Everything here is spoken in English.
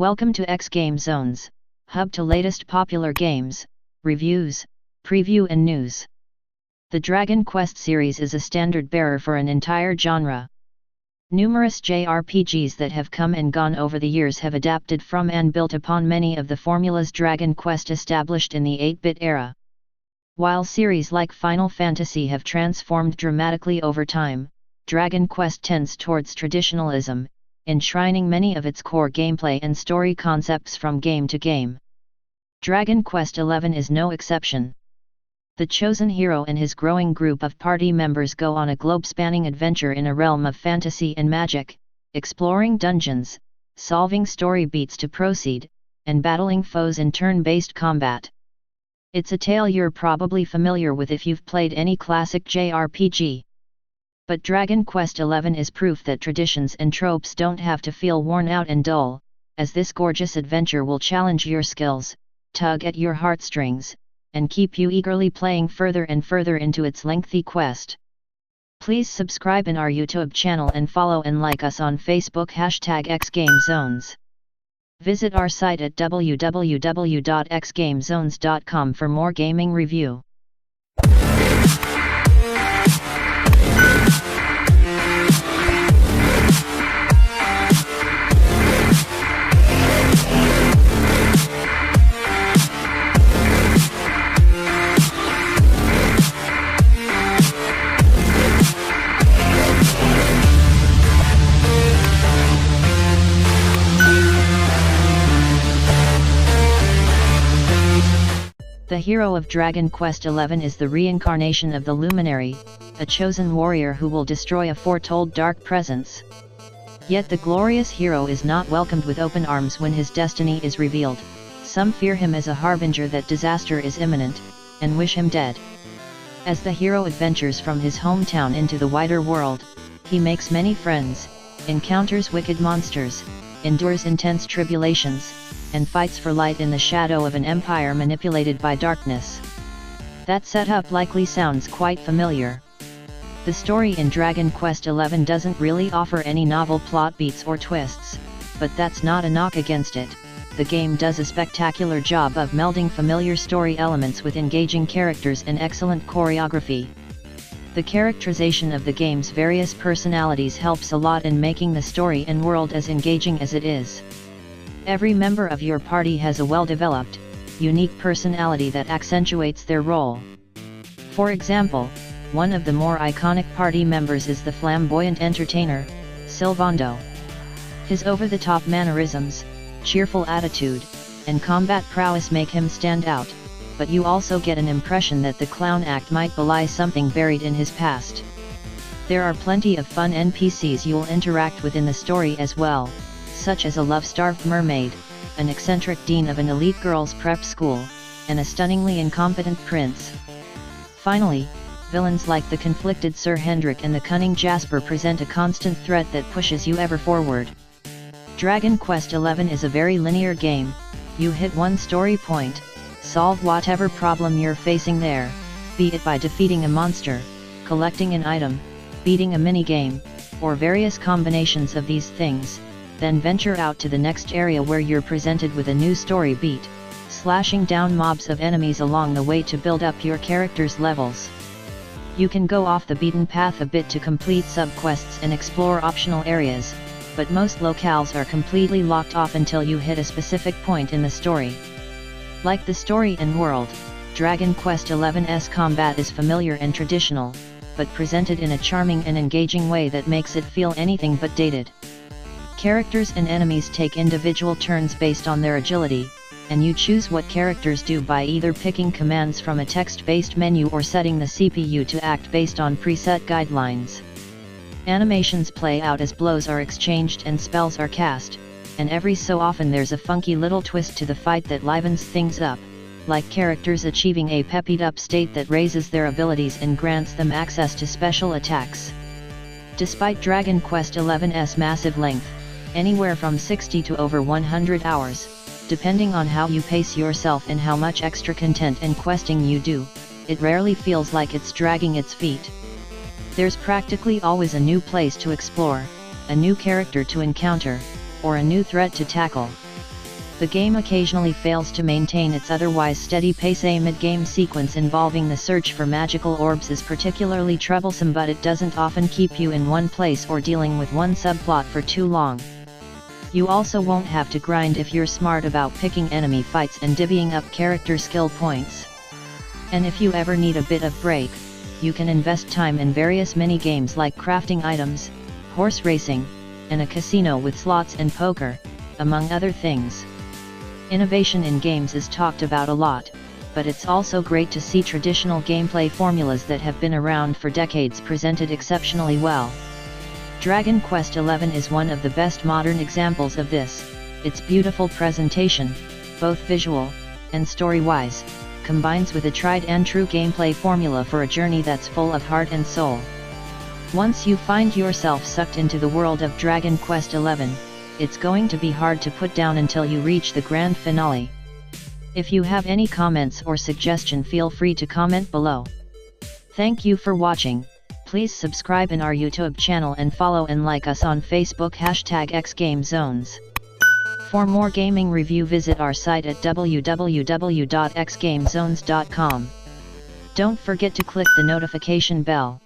Welcome to xGameZones, hub to latest popular games, reviews, preview and news. The Dragon Quest series is a standard bearer for an entire genre. Numerous JRPGs that have come and gone over the years have adapted from and built upon many of the formulas Dragon Quest established in the 8-bit era. While series like Final Fantasy have transformed dramatically over time, Dragon Quest tends towards traditionalism, enshrining many of its core gameplay and story concepts from game to game. Dragon Quest XI is no exception. The chosen hero and his growing group of party members go on a globe-spanning adventure in a realm of fantasy and magic, exploring dungeons, solving story beats to proceed, and battling foes in turn-based combat. It's a tale you're probably familiar with if you've played any classic JRPG. But Dragon Quest XI is proof that traditions and tropes don't have to feel worn out and dull, as this gorgeous adventure will challenge your skills, tug at your heartstrings, and keep you eagerly playing further and further into its lengthy quest. Please subscribe in our YouTube channel and follow and like us on Facebook #xgamezones. Visit our site at www.xgamezones.com for more gaming review. The hero of Dragon Quest XI is the reincarnation of the Luminary, a chosen warrior who will destroy a foretold dark presence. Yet the glorious hero is not welcomed with open arms when his destiny is revealed. Some fear him as a harbinger that disaster is imminent, and wish him dead. As the hero adventures from his hometown into the wider world, he makes many friends, encounters wicked monsters, endures intense tribulations, and fights for light in the shadow of an empire manipulated by darkness. That setup likely sounds quite familiar. The story in Dragon Quest XI doesn't really offer any novel plot beats or twists, but that's not a knock against it. The game does a spectacular job of melding familiar story elements with engaging characters and excellent choreography. The characterization of the game's various personalities helps a lot in making the story and world as engaging as it is. Every member of your party has a well-developed, unique personality that accentuates their role. For example, one of the more iconic party members is the flamboyant entertainer, Sylvando. His over-the-top mannerisms, cheerful attitude, and combat prowess make him stand out, but you also get an impression that the clown act might belie something buried in his past. There are plenty of fun NPCs you'll interact with in the story as well, such as a love-starved mermaid, an eccentric dean of an elite girls' prep school, and a stunningly incompetent prince. Finally, villains like the conflicted Sir Hendrik and the cunning Jasper present a constant threat that pushes you ever forward. Dragon Quest XI is a very linear game. You hit one story point, solve whatever problem you're facing there, be it by defeating a monster, collecting an item, beating a minigame, or various combinations of these things. Then venture out to the next area where you're presented with a new story beat, slashing down mobs of enemies along the way to build up your character's levels. You can go off the beaten path a bit to complete sub-quests and explore optional areas, but most locales are completely locked off until you hit a specific point in the story. Like the story and world, Dragon Quest XI's combat is familiar and traditional, but presented in a charming and engaging way that makes it feel anything but dated. Characters and enemies take individual turns based on their agility, and you choose what characters do by either picking commands from a text-based menu or setting the CPU to act based on preset guidelines. Animations play out as blows are exchanged and spells are cast, and every so often there's a funky little twist to the fight that livens things up, like characters achieving a peppied-up state that raises their abilities and grants them access to special attacks. Despite Dragon Quest XI's massive length, anywhere from 60 to over 100 hours, depending on how you pace yourself and how much extra content and questing you do, it rarely feels like it's dragging its feet. There's practically always a new place to explore, a new character to encounter, or a new threat to tackle. The game occasionally fails to maintain its otherwise steady pace. A mid-game sequence involving the search for magical orbs is particularly troublesome, but it doesn't often keep you in one place or dealing with one subplot for too long. You also won't have to grind if you're smart about picking enemy fights and divvying up character skill points. And if you ever need a bit of break, you can invest time in various mini-games like crafting items, horse racing, and a casino with slots and poker, among other things. Innovation in games is talked about a lot, but it's also great to see traditional gameplay formulas that have been around for decades presented exceptionally well. Dragon Quest XI is one of the best modern examples of this. Its beautiful presentation, both visual and story-wise, combines with a tried-and-true gameplay formula for a journey that's full of heart and soul. Once you find yourself sucked into the world of Dragon Quest XI, it's going to be hard to put down until you reach the grand finale. If you have any comments or suggestion, feel free to comment below. Thank you for watching. Please subscribe in our YouTube channel and follow and like us on Facebook #xGameZones. For more gaming review, visit our site at www.xgamezones.com. Don't forget to click the notification bell.